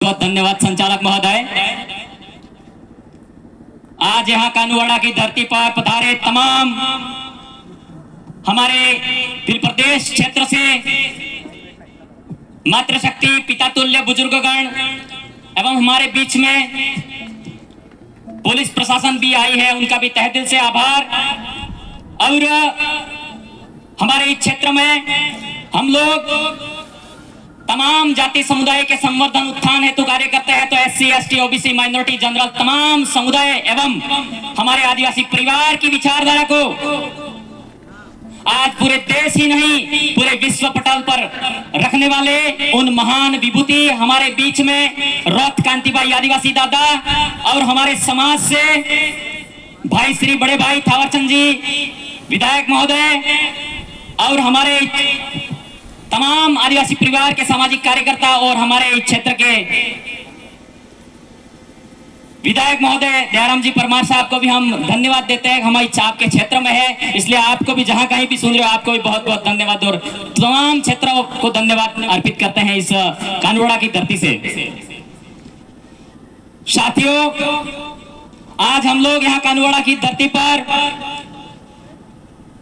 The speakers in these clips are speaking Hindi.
बहुत धन्यवाद संचालक महोदय। आज यहाँ कानुवाड़ा की धरती पर पधारे तमाम हमारे दिल प्रदेश क्षेत्र से मातृशक्ति पितातुल्य बुजुर्गगण एवं हमारे बीच में पुलिस प्रशासन भी आई है, उनका भी तहे दिल से आभार। और हमारे इस क्षेत्र में हम लोग तमाम जाति समुदाय के संवर्धन उत्थान हेतु कार्य करते हैं। तो SC ST OBC minority general तमाम समुदाय एवं हमारे आदिवासी परिवार की विचारधारा को आज पूरे देश ही नहीं पूरे विश्व पटल पर रखने वाले उन महान विभूति हमारे बीच में रौत कांतिबाई आदिवासी दादा और हमारे समाज से भाई श्री बड़े भाई थावरचंद जी विधायक महोदय और हमारे तमाम आदिवासी परिवार के सामाजिक कार्यकर्ता और हमारे क्षेत्र के विधायक महोदय दयाराम जी परमार साहब को भी हम धन्यवाद देते हैं। हमारी चाप के क्षेत्र में है, इसलिए आपको भी जहां कहीं भी सुन रहे हो आपको भी बहुत बहुत धन्यवाद और तमाम क्षेत्रों को धन्यवाद अर्पित करते हैं इस कानुवाड़ा की धरती से। साथियों, आज हम लोग यहाँ कानुवाड़ा की धरती पर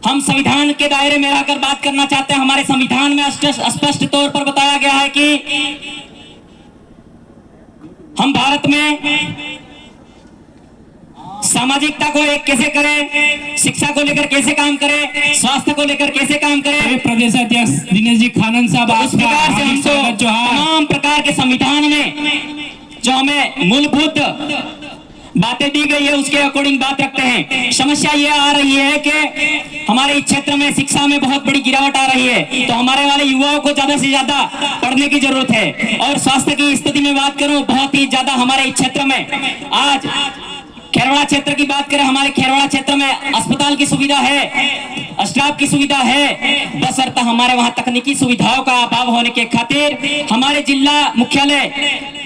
हम संविधान के दायरे में रहकर बात करना चाहते हैं। हमारे संविधान में स्पष्ट तौर पर बताया गया है कि हम भारत में सामाजिकता को एक कैसे करें, शिक्षा को लेकर कैसे काम करें, स्वास्थ्य को लेकर कैसे काम करें। प्रदेश अध्यक्ष दिनेश जी खानन साहब, उस प्रकार से हमको तमाम प्रकार के संविधान में जो हमें मूलभूत बातें दी गई है उसके अकॉर्डिंग बात रखते हैं। समस्या ये आ रही है कि हमारे इस क्षेत्र में शिक्षा में बहुत बड़ी गिरावट आ रही है, तो हमारे वाले युवाओं को ज्यादा से ज्यादा पढ़ने की जरूरत है। और स्वास्थ्य की स्थिति में बात करूं, बहुत ही ज्यादा हमारे इस क्षेत्र में आज खेरवाड़ा क्षेत्र की बात करें, हमारे खेरवाड़ा क्षेत्र में अस्पताल की सुविधा है, स्टाफ की सुविधा है, बशर्ते हमारे वहां तकनीकी सुविधाओं का अभाव होने के खातिर हमारे जिला मुख्यालय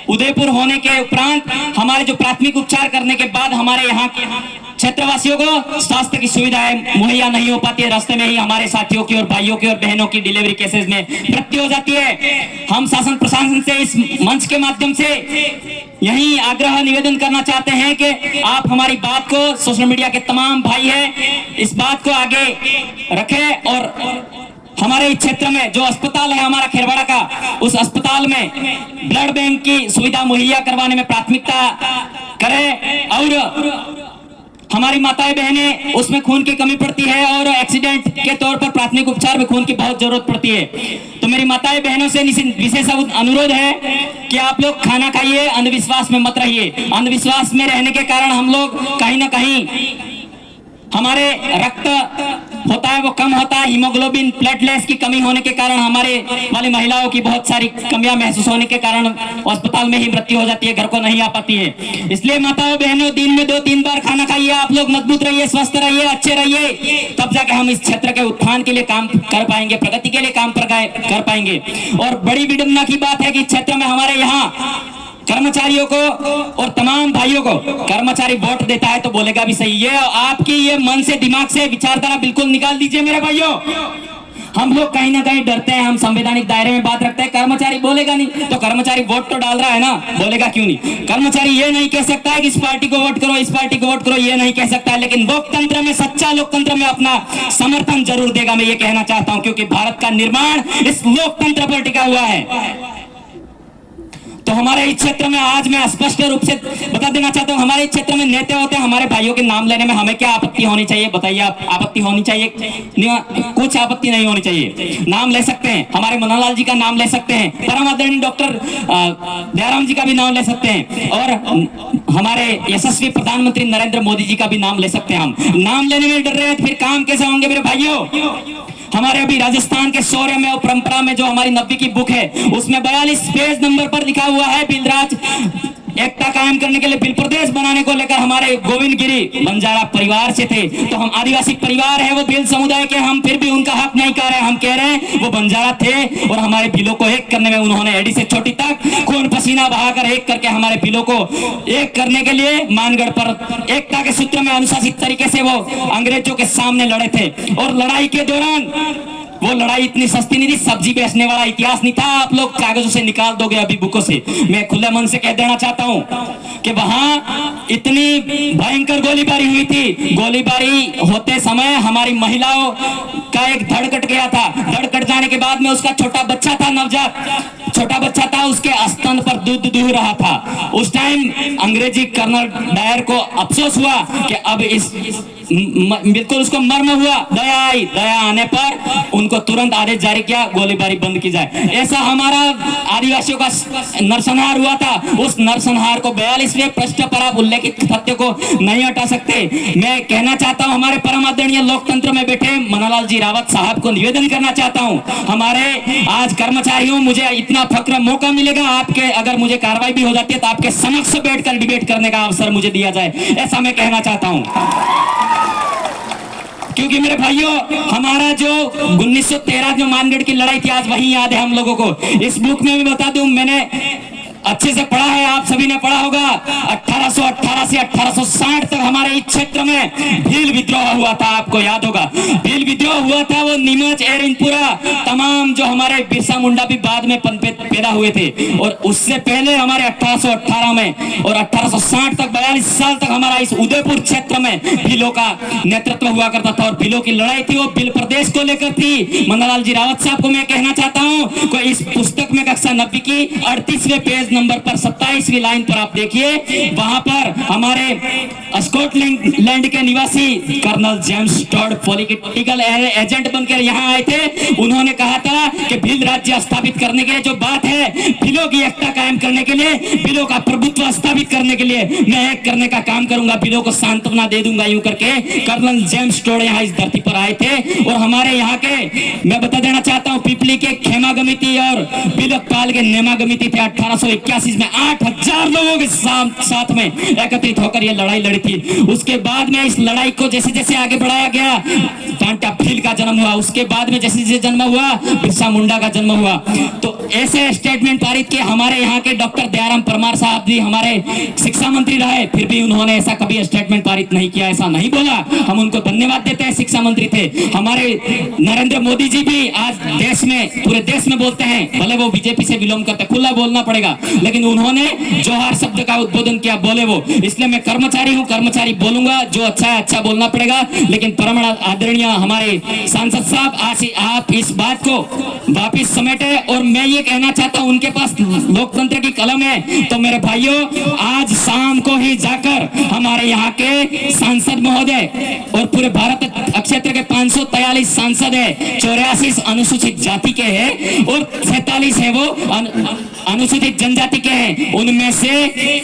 उदयपुर होने के उपरांत हमारे जो प्राथमिक उपचार करने के बाद हमारे यहाँ के क्षेत्रवासियों को स्वास्थ्य की सुविधाएं मुहैया नहीं हो पाती है। रास्ते में ही हमारे साथियों की और भाइयों की और बहनों की डिलीवरी केसेस में मृत्यु हो जाती है। हम शासन प्रशासन से इस मंच के माध्यम से यही आग्रह निवेदन करना चाहते हैं कि आप हमारी बात को, सोशल मीडिया के तमाम भाई हैं, इस बात को आगे रखें और हमारे इस क्षेत्र में जो अस्पताल है हमारा खेरवाड़ा का, उस अस्पताल में ब्लड बैंक की सुविधा मुहैया करवाने में प्राथमिकता करें। और हमारी माताएं बहनें उसमें खून की कमी पड़ती है और एक्सीडेंट के तौर पर प्राथमिक उपचार में खून की बहुत जरूरत पड़ती है। तो मेरी माताएं बहनों से विशेष अनुरोध है कि आप लोग खाना खाइए, अंधविश्वास में मत रहिए। अंधविश्वास में रहने के कारण हम लोग कहीं ना कहीं हमारे रक्त होता है वो कम होता है, हीमोग्लोबिन प्लेटलेट्स की कमी होने के कारण हमारे वाली महिलाओं की बहुत सारी कमियां महसूस होने के कारण अस्पताल में ही मृत्यु हो जाती है, घर को नहीं आ पाती है। इसलिए माताओं बहनों, दिन में 2-3 बार खाना खाइए, आप लोग मजबूत रहिए, स्वस्थ रहिए, अच्छे रहिए, तब जाके हम इस क्षेत्र के उत्थान के लिए काम कर पाएंगे, प्रगति के लिए काम कर पाएंगे। और बड़ी विडंबना की बात है कि क्षेत्र में हमारे यहाँ कर्मचारियों को और तमाम भाइयों को, कर्मचारी वोट देता है तो बोलेगा भी सही, ये आपकी ये मन से दिमाग से विचारधारा बिल्कुल निकाल दीजिए मेरे भाइयों। हम लोग कहीं ना कहीं डरते हैं, हम संवैधानिक दायरे में बात रखते हैं, कर्मचारी बोलेगा नहीं तो कर्मचारी वोट तो डाल रहा है ना, बोलेगा क्यों नहीं। कर्मचारी ये नहीं कह सकता है कि इस पार्टी को वोट करो, इस पार्टी को वोट करो, ये नहीं कह सकता है, लेकिन लोकतंत्र में, सच्चा लोकतंत्र में अपना समर्थन जरूर देगा, मैं ये कहना चाहता हूं, क्योंकि भारत का निर्माण इस लोकतंत्र पर टिका हुआ है। तो हमारे इस क्षेत्र में आज मैं स्पष्ट रूप से बता देना चाहता हूं, हमारे इस क्षेत्र में नेता होते हैं, हमारे भाइयों के नाम लेने में हमें क्या आपत्ति होनी चाहिए बताइए आप। आपत्ति होनी चाहिए? कुछ आपत्ति नहीं होनी चाहिए, नाम ले सकते हैं, हमारे मनोहरलाल जी का नाम ले सकते हैं, परम आदरणीय डॉक्टर दयाराम जी का भी नाम ले सकते हैं और हमारे यशस्वी प्रधानमंत्री नरेंद्र मोदी जी का भी नाम ले सकते हैं। हम नाम लेने में डर रहे हैं तो फिर काम कैसे होंगे मेरे भाइयों। हमारे अभी राजस्थान के शौर्य में और परंपरा में जो हमारी 90 की बुक है उसमें 42 पेज नंबर पर लिखा हुआ है, बिलराज एकता कायम करने के लिए बिल प्रदेश बनाने को लेकर हमारे गोविंद गिरी बंजारा परिवार से थे। तो हम आदिवासी परिवार है, वो बिल समुदाय के, हम फिर भी उनका हक नहीं कह रहे, हम कह रहे हैं वो बंजारा थे और हमारे बिलों को एक करने में उन्होंने एडी से छोटी तक खून पसीना बहाकर एक करके हमारे बिलों को एक करने के लिए मानगढ़ पर एकता के सूत्र में अनुशासित तरीके से वो अंग्रेजों के सामने लड़े थे। और लड़ाई के दौरान वो लड़ाई इतनी सस्ती नहीं थी, सब्जी बेचने वाला इतिहास नहीं था। आप लोग कागजों से निकाल दोगे अभी बुकों से। मैं खुले मन से कह देना चाहता हूं कि वहां इतनी भयंकर गोलीबारी हुई थी। गोलीबारी होते समय हमारी महिलाओं का एक धड़ कट गया था। धड़ कट जाने के बाद में उसका छोटा बच्चा था, नवजात छोटा बच्चा था, उसके स्तन पर दूध दूह रहा था। उस टाइम अंग्रेजी कर्नल डायर को अफसोस हुआ कि अब इस बिल्कुल उसको मर्म हुआ, दया आई। दया आने पर उनको तुरंत आदेश जारी किया, गोलीबारी बंद की जाए। ऐसा हमारा आदिवासियों का नरसंहार हुआ था। उस नरसंहार को 42वें पृष्ठ पर आप उल्लेखित तथ्य को नहीं हटा सकते। मैं कहना चाहता हूं हमारे परम आदरणीय लोकतंत्र में बैठे मनोहरलाल जी रावत साहब को निवेदन करना चाहता हूं, हमारे आज कर्मचारियों, मुझे इतना फक्र मौका मिलेगा आपके, अगर मुझे कार्रवाई भी हो जाती है तो आपके समक्ष बैठकर डिबेट करने का अवसर मुझे दिया जाए, ऐसा मैं कहना चाहता हूं। क्योंकि मेरे भाइयों, हमारा जो 1913 जो मानगढ़ की लड़ाई थी, आज वही याद है हम लोगों को। इस बुक में भी बता दूं, मैंने अच्छे से पढ़ा है, आप सभी ने पढ़ा होगा। 1818 से 1860 तक हमारे इस क्षेत्र में भील विद्रोह हुआ था, आपको याद होगा। भील विद्रोह हुआ था, वो नीमच, एरिनपुरा, तमाम जो हमारे बिरसा मुंडा भी बाद में पैदा हुए थे। और उससे पहले हमारे 1818 में और 1860 तक 42 साल तक हमारा इस उदयपुर क्षेत्र में भीलों का नेतृत्व हुआ करता था। और भीलों की लड़ाई थी, वो भील प्रदेश को लेकर थी। मनोहरलाल जी रावत साहब को मैं कहना चाहता हूं को इस पुस्तक में कक्षा 90 की 38वें पेज नंबर पर 27वीं लाइन पर आप देखिए, वहां पर हमारे स्कॉटलैंड के निवासी colonel James Tod political agent बनकर यहां आए थे। उन्होंने कहा था कि भील राज्य स्थापित करने के लिए जो बात है, भीलों की एकता कायम करने के लिए, भीलों का प्रभुत्व स्थापित करने के लिए मैं एक करने का काम करूंगा, भीलों को सांत्वना दे दूंगा, यूं करके कर्नल जेम्स टॉड यहाँ इस धरती पर आए थे। और हमारे यहाँ के, मैं बता देना चाहता हूँ, पिपली के खेमा गमिति और बिलकपाल के नेमा गमिति थे। 1881 में 8000 लोगों के साथ में एकत्रित होकर यह लड़ाई लड़ी थी। उसके बाद में इस लड़ाई को जैसे जैसे आगे बढ़ाया गया, टांटा भील का जन्म हुआ। उसके बाद में जैसे जैसे जन्म हुआ, बिरसा मुंडा का जन्म हुआ। तो ऐसे स्टेटमेंट पारित किए। हमारे यहाँ के डॉक्टर दयाराम परमार साहब जी हमारे शिक्षा मंत्री रहे, फिर भी उन्होंने ऐसा कभी स्टेटमेंट पारित नहीं किया, ऐसा नहीं बोला। हम उनको धन्यवाद देते हैं, शिक्षा मंत्री थे। हमारे नरेंद्र मोदी जी भी आज देश में, पूरे देश में बोलते हैं, भले वो बीजेपी से विलोम करते, खुला बोलना पड़ेगा, लेकिन उन्होंने जोहार शब्द का उद्बोधन किया, बोले वो। इसलिए मैं कर्मचारी हूं, कर्मचारी बोलूंगा, जो अच्छा है अच्छा बोलना पड़ेगा। लेकिन परम आदरणीय हमारे सांसद साहब, आज आप इस बात को वापिस समेटे। और मैं ये कहना चाहता हूं, उनके पास लोकतंत्र की कलम है, तो मेरे भाइयों, आज शाम को ही जाकर हमारे यहाँ के सांसद महोदय और पूरे भारत क्षेत्र के 543 सांसद है, 84 अनुसूचित जाति के हैं और 47 है वो अनुसूचित जनजाति के हैं। उनमें से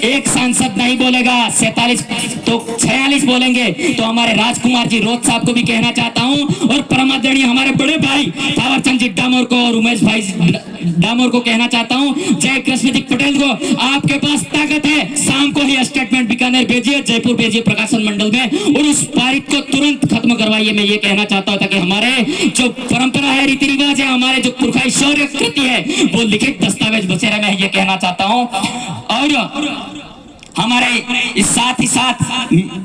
एक सांसद नहीं बोलेगा, 47 तो 46 बोलेंगे। तो हमारे राजकुमार जी रोज साहब को भी कहना चाहता हूं, और परम आदरणीय हमारे बड़े भाई थावरचंद जी डामोर को और उमेश भाई डामोर को कहना चाहता हूं, जय कृष्ण जी पटेल को, आपके पास ताकत है, शाम को ही स्टेटमेंट बीकानेर भेजिए, जयपुर भेजिए प्रकाशन मंडल में, और उस पारित को तुरंत खत्म करवाइए। मैं ये कहना चाहता हूं ताकि हमारे जो परंपरा है, रीति रिवाज है, हमारे जो पुरखाई शौर्य कृति है, वो लिखित दस्तावेज बचे रहे, मैं ये कहना चाहता हूं। और हमारे इस साथ ही साथ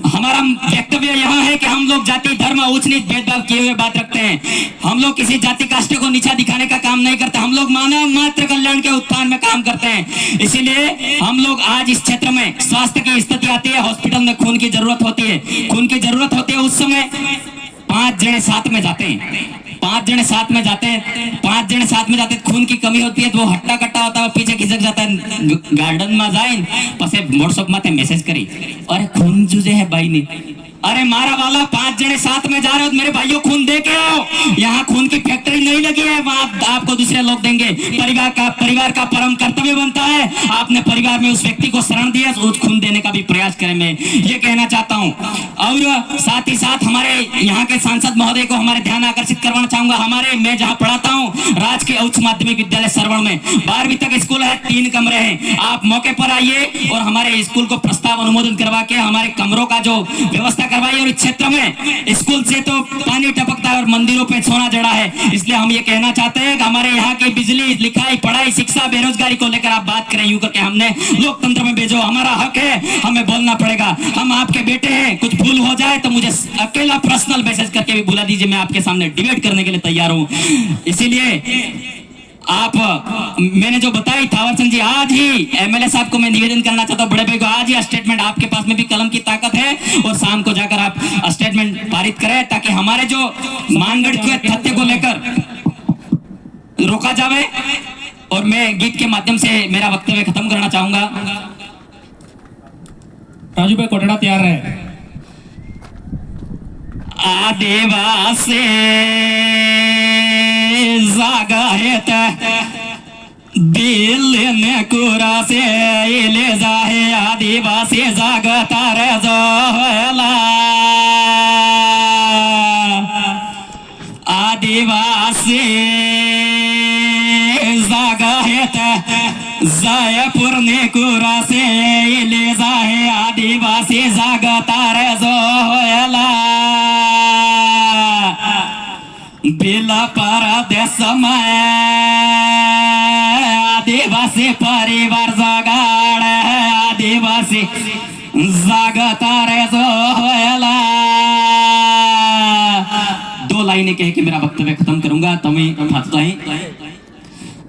हमारा वक्तव्य यहाँ है कि हम लोग जाति धर्म उच्च नीच भेदभाव किए हुए बात रखते हैं। हम लोग किसी जाति कास्ट को नीचा दिखाने का काम नहीं करते, हम लोग मानव मात्र कल्याण के उत्थान में काम करते हैं। इसीलिए हम लोग आज इस क्षेत्र में स्वास्थ्य की स्थिति आती है, हॉस्पिटल में खून की जरूरत होती है, खून की जरूरत होती है, उस समय 5 जने साथ में जाते हैं, 5 जने साथ में जाते हैं, 5 जने साथ में जाते हैं, खून की कमी होती है तो वो हट्टा कट्टा होता है, पीछे खिसक जाता है, गार्डन में जाए पसे व्हाट्सएप माथे मैसेज करी, अरे खून जुजे है भाई ने, अरे मारा वाला 5 जने साथ में जा रहे हो, मेरे भाइयों खून दे के आओ। यहाँ खून की फैक्ट्री नहीं लगी है, वहां आपको दूसरे लोग देंगे। परिवार का परम कर्तव्य बनता है, आपने परिवार में उस व्यक्ति को शरण दिया, उस खून देने का भी प्रयास करें, मैं ये कहना चाहता हूँ। और साथ ही साथ हमारे यहाँ के सांसद महोदय को हमारे ध्यान आकर्षित करवाना चाहूंगा। हमारे, मैं जहाँ पढ़ाता हूँ, राजकीय उच्च माध्यमिक विद्यालय सरवण में 12वीं तक स्कूल है, 3 कमरे हैं। आप मौके पर आइए और हमारे स्कूल को प्रस्ताव अनुमोदन करवा के हमारे कमरों का जो व्यवस्था करवाई और इस क्षेत्र में स्कूल से तो पानी टपकता है और मंदिरों पे सोना जड़ा है। इसलिए हम ये कहना चाहते हैं कि हमारे यहाँ की बिजली, लिखाई, पढ़ाई, शिक्षा, बेरोजगारी को लेकर आप बात करें यूं करके हमने लोकतंत्र में भेजो, हमारा हक है, हमें बोलना पड़ेगा। हम आपके बेटे हैं, कुछ भूल हो जाए तो मुझे अकेला पर्सनल मैसेज करके भी बुला दीजिए, मैं आपके सामने डिबेट करने के लिए तैयार हूं। इसीलिए आप, मैंने जो बताई थावरचंद जी, आज ही एमएलए साहब को मैं निवेदन करना चाहता हूं, बड़े भाई को, आज ही स्टेटमेंट, आपके पास में भी कलम की ताकत है, और शाम को जाकर आप स्टेटमेंट पारित करें ताकि हमारे जो मानगढ़ के तथ्य को लेकर रोका जाए। और मैं गीत के माध्यम से मेरा वक्तव्य खत्म करना चाहूंगा। राजू भाई कोटड़ा तैयार है। आदिवासी जागा है दिल ने कुरा से ले जाए, आदिवासी जागा तारे जोला, आदिवासी जागा है जयपुर ने कुरा से ले जाए, आदिवासी जागा तारे जोला, बिला परदेश में आदिवासी परिवार जगाड़, आदिवासी जागता रे जोला। दो लाइनें कह के मेरा वक्तव्य खत्म करूंगा। तुम्हें फातता है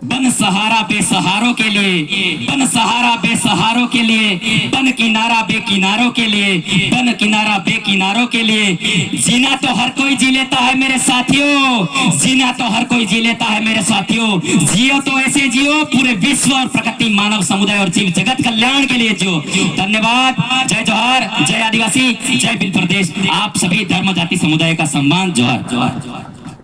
बन सहारा बेसहारों के लिए, बन सहारा बेसहारों के लिए, बन किनारा बेकिनारों के लिए, बन किनारा बेकिनारों के लिए। जीना तो हर कोई जी लेता है मेरे साथियों, जीना तो हर कोई जी लेता है मेरे साथियों। जियो तो ऐसे जियो, पूरे विश्व और प्रकृति, मानव समुदाय और जीव जगत कल्याण के लिए जियो। धन्यवाद। जय जोहार, जय आदिवासी, जय बिल प्रदेश। आप सभी धर्म जाति समुदाय का सम्मान। जोहार जोहार जोहार।